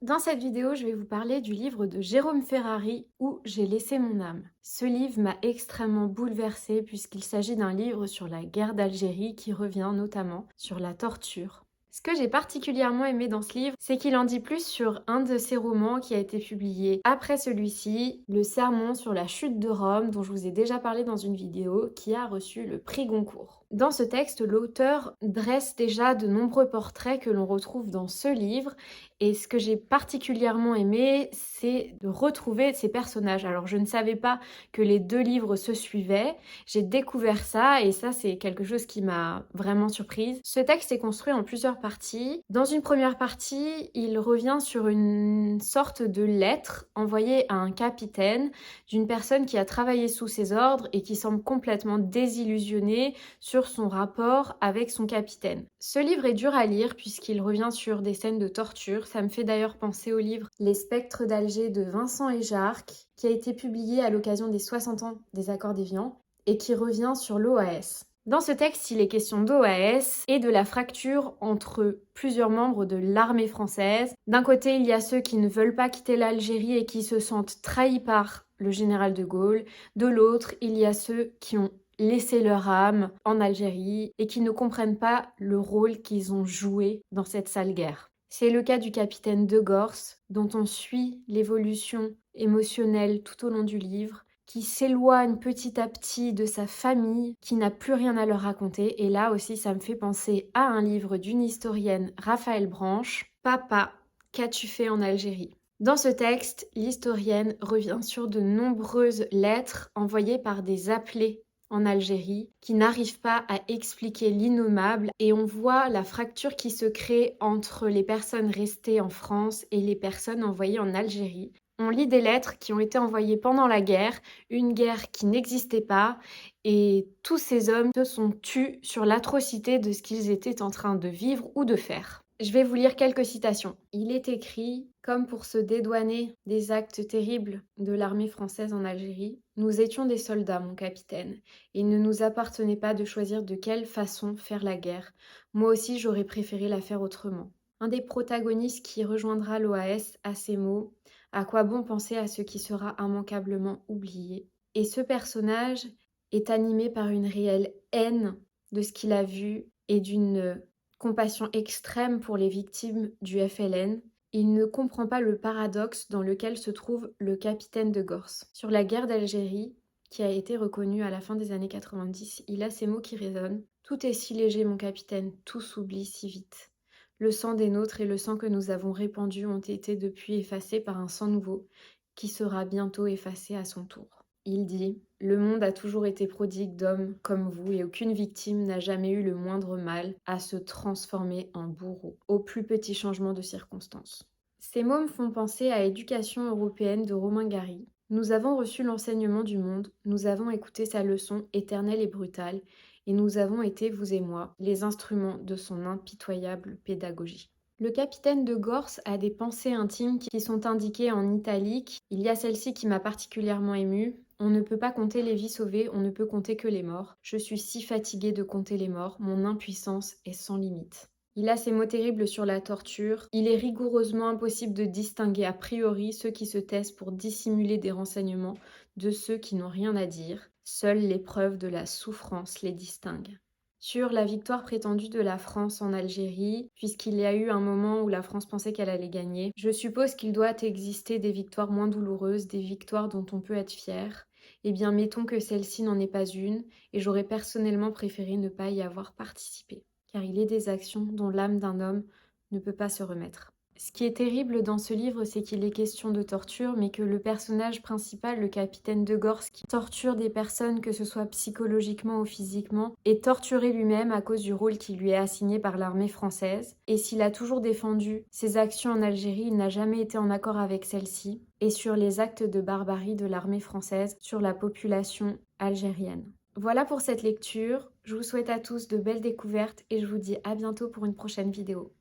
Dans cette vidéo, je vais vous parler du livre de Jérôme Ferrari, Où j'ai laissé mon âme. Ce livre m'a extrêmement bouleversée puisqu'il s'agit d'un livre sur la guerre d'Algérie qui revient notamment sur la torture. Ce que j'ai particulièrement aimé dans ce livre, c'est qu'il en dit plus sur un de ses romans qui a été publié après celui-ci, Le Sermon sur la chute de Rome, dont je vous ai déjà parlé dans une vidéo, qui a reçu le prix Goncourt. Dans ce texte, l'auteur dresse déjà de nombreux portraits que l'on retrouve dans ce livre, et ce que j'ai particulièrement aimé, c'est de retrouver ces personnages. Alors je ne savais pas que les deux livres se suivaient, j'ai découvert ça et ça c'est quelque chose qui m'a vraiment surprise. Ce texte est construit en plusieurs parties. Dans une première partie, il revient sur une sorte de lettre envoyée à un capitaine d'une personne qui a travaillé sous ses ordres et qui semble complètement désillusionnée sur son rapport avec son capitaine. Ce livre est dur à lire puisqu'il revient sur des scènes de torture. Ça me fait d'ailleurs penser au livre Les Spectres d'Alger de Vincent Ejarque, qui a été publié à l'occasion des 60 ans des accords d'Évian et qui revient sur l'OAS. Dans ce texte, il est question d'OAS et de la fracture entre plusieurs membres de l'armée française. D'un côté, il y a ceux qui ne veulent pas quitter l'Algérie et qui se sentent trahis par le général de Gaulle. De l'autre, il y a ceux qui ont laissé leur âme en Algérie et qui ne comprennent pas le rôle qu'ils ont joué dans cette sale guerre. C'est le cas du capitaine de Gors, dont on suit l'évolution émotionnelle tout au long du livre, qui s'éloigne petit à petit de sa famille, qui n'a plus rien à leur raconter. Et là aussi, ça me fait penser à un livre d'une historienne, Raphaël Branche, Papa, qu'as-tu fait en Algérie ? Dans ce texte, l'historienne revient sur de nombreuses lettres envoyées par des appelés en Algérie, qui n'arrivent pas à expliquer l'innommable, et on voit la fracture qui se crée entre les personnes restées en France et les personnes envoyées en Algérie. On lit des lettres qui ont été envoyées pendant la guerre, une guerre qui n'existait pas, et tous ces hommes se sont tus sur l'atrocité de ce qu'ils étaient en train de vivre ou de faire. Je vais vous lire quelques citations. Il est écrit, comme pour se dédouaner des actes terribles de l'armée française en Algérie, nous étions des soldats, mon capitaine. Il ne nous appartenait pas de choisir de quelle façon faire la guerre. Moi aussi, j'aurais préféré la faire autrement. Un des protagonistes qui rejoindra l'OAS a ces mots. À quoi bon penser à ce qui sera immanquablement oublié? Et ce personnage est animé par une réelle haine de ce qu'il a vu et d'une compassion extrême pour les victimes du FLN. Il ne comprend pas le paradoxe dans lequel se trouve le capitaine de Gors. Sur la guerre d'Algérie, qui a été reconnue à la fin des années 90, il a ces mots qui résonnent. Tout est si léger, mon capitaine, tout s'oublie si vite. Le sang des nôtres et le sang que nous avons répandu ont été depuis effacés par un sang nouveau, qui sera bientôt effacé à son tour. Il dit « Le monde a toujours été prodigue d'hommes comme vous et aucune victime n'a jamais eu le moindre mal à se transformer en bourreau, au plus petit changement de circonstances. » Ces mots me font penser à Éducation européenne de Romain Gary. Nous avons reçu l'enseignement du monde, nous avons écouté sa leçon éternelle et brutale, et nous avons été, vous et moi, les instruments de son impitoyable pédagogie. Le capitaine de Gors a des pensées intimes qui sont indiquées en italique. Il y a celle-ci qui m'a particulièrement émue. On ne peut pas compter les vies sauvées, on ne peut compter que les morts. Je suis si fatiguée de compter les morts, mon impuissance est sans limite. Il a ces mots terribles sur la torture. Il est rigoureusement impossible de distinguer a priori ceux qui se taisent pour dissimuler des renseignements de ceux qui n'ont rien à dire. Seule l'épreuve de la souffrance les distingue. Sur la victoire prétendue de la France en Algérie, puisqu'il y a eu un moment où la France pensait qu'elle allait gagner, je suppose qu'il doit exister des victoires moins douloureuses, des victoires dont on peut être fier. Eh bien, mettons que celle-ci n'en est pas une, et j'aurais personnellement préféré ne pas y avoir participé, car il est des actions dont l'âme d'un homme ne peut pas se remettre. Ce qui est terrible dans ce livre, c'est qu'il est question de torture, mais que le personnage principal, le capitaine de Gors, qui torture des personnes, que ce soit psychologiquement ou physiquement, est torturé lui-même à cause du rôle qui lui est assigné par l'armée française. Et s'il a toujours défendu ses actions en Algérie, il n'a jamais été en accord avec celle-ci, et sur les actes de barbarie de l'armée française sur la population algérienne. Voilà pour cette lecture, je vous souhaite à tous de belles découvertes et je vous dis à bientôt pour une prochaine vidéo.